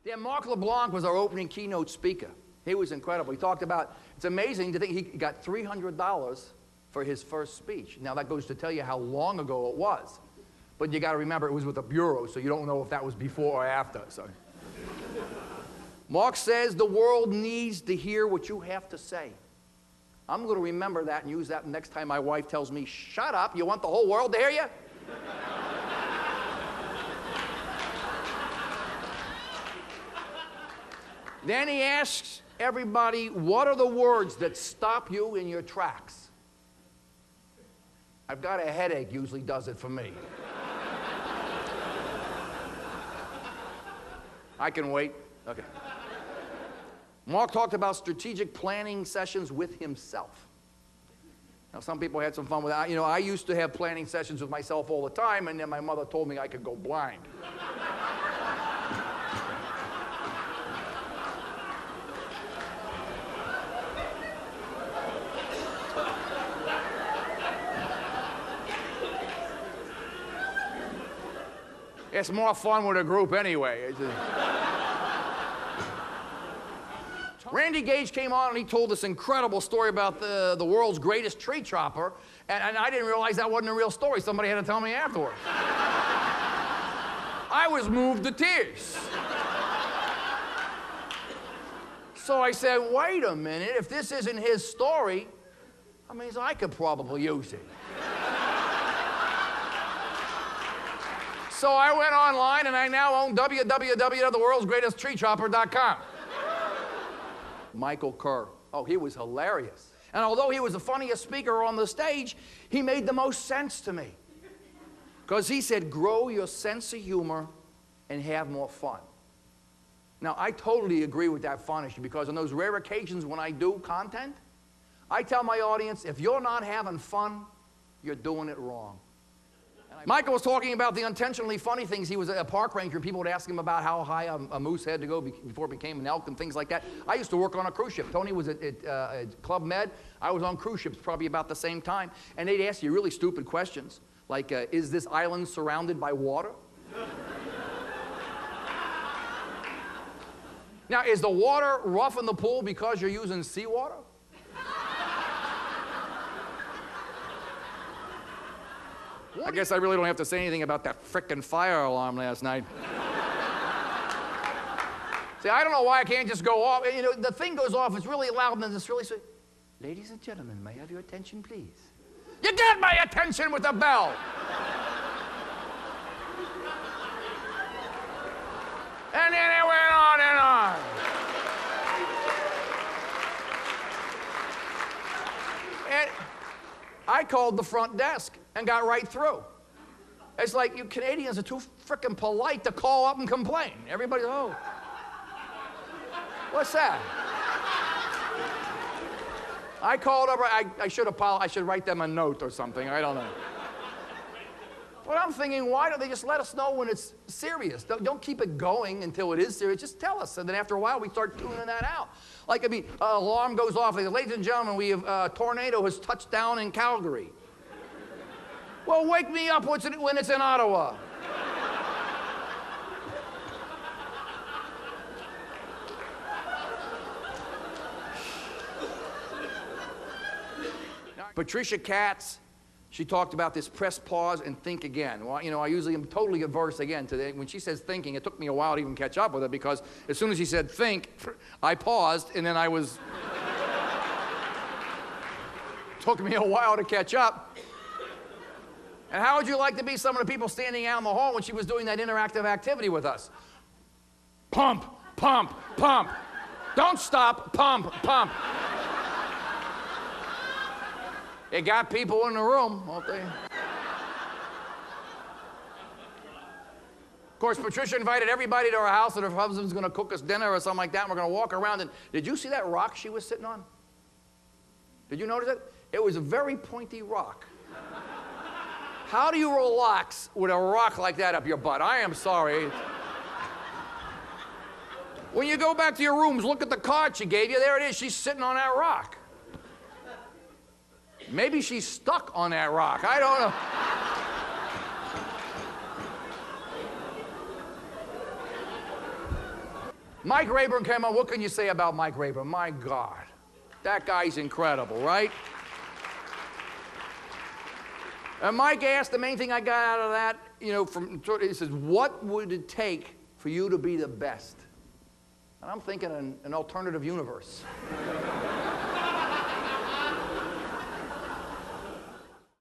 Yeah, Mark LeBlanc was our opening keynote speaker. He was incredible. He talked about, it's amazing to think he got $300 for his first speech. Now that goes to tell you how long ago it was. But you got to remember it was with a bureau, so you don't know if that was before or after. So. Mark says the world needs to hear what you have to say. I'm going to remember that and use that next time my wife tells me, shut up, you want the whole world to hear you? Then he asks everybody, what are the words that stop you in your tracks? I've got a headache, usually does it for me. I can wait. Okay. Mark talked about strategic planning sessions with himself. Now, some people had some fun with that. You know, I used to have planning sessions with myself all the time, and then my mother told me I could go blind. It's more fun with a group anyway. Randy Gage came on and he told this incredible story about the world's greatest tree chopper, and I didn't realize that wasn't a real story. Somebody had to tell me afterwards. I was moved to tears. So I said, wait a minute, if this isn't his story, I mean, I could probably use it. So I went online and I now own www.theworldsgreatesttreechopper.com. Michael Kerr. Oh, he was hilarious. And although he was the funniest speaker on the stage, he made the most sense to me. Because he said, grow your sense of humor and have more fun. Now, I totally agree with that fun issue, because on those rare occasions when I do content, I tell my audience, if you're not having fun, you're doing it wrong. Michael was talking about the intentionally funny things. He was a park ranger, and people would ask him about how high a moose had to go before it became an elk and things like that. I used to work on a cruise ship. Tony was at Club Med. I was on cruise ships probably about the same time. And they'd ask you really stupid questions, like, is this island surrounded by water? Now, is the water rough in the pool because you're using seawater? I guess I really don't have to say anything about that frickin' fire alarm last night. See, I don't know why I can't just go off. You know, the thing goes off, it's really loud, and then it's really sweet. Ladies and gentlemen, may I have your attention, please? You get my attention with the bell! And then it went on and on. And I called the front desk and got right through. It's like you Canadians are too frickin' polite to call up and complain. Everybody, oh. What's that? I called up, I should write them a note or something, I don't know. But I'm thinking, why don't they just let us know when it's serious? Don't keep it going until it is serious. Just tell us, and then after a while, we start tuning that out. Like, I mean, alarm goes off. They say, ladies and gentlemen, we have a tornado has touched down in Calgary. Well, wake me up when it's in Ottawa. Patricia Katz, she talked about this press pause and think again. Well, you know, I usually am totally averse again to that. When she says thinking, it took me a while to even catch up with her, because as soon as she said think, I paused, and then I was... took me a while to catch up. And how would you like to be some of the people standing out in the hall when she was doing that interactive activity with us? Pump, pump, pump. Don't stop, pump, pump. It got people in the room, won't they? Of course, Patricia invited everybody to her house, and her husband's going to cook us dinner or something like that, and we're going to walk around. And did you see that rock she was sitting on? Did you notice it? It was a very pointy rock. How do you relax with a rock like that up your butt? I am sorry. When you go back to your rooms, look at the card she gave you. There it is. She's sitting on that rock. Maybe she's stuck on that rock. I don't know. Mike Rayburn came on. What can you say about Mike Rayburn? My God, that guy's incredible, right? And Mike asked, the main thing I got out of that, you know, he says, what would it take for you to be the best? And I'm thinking an alternative universe.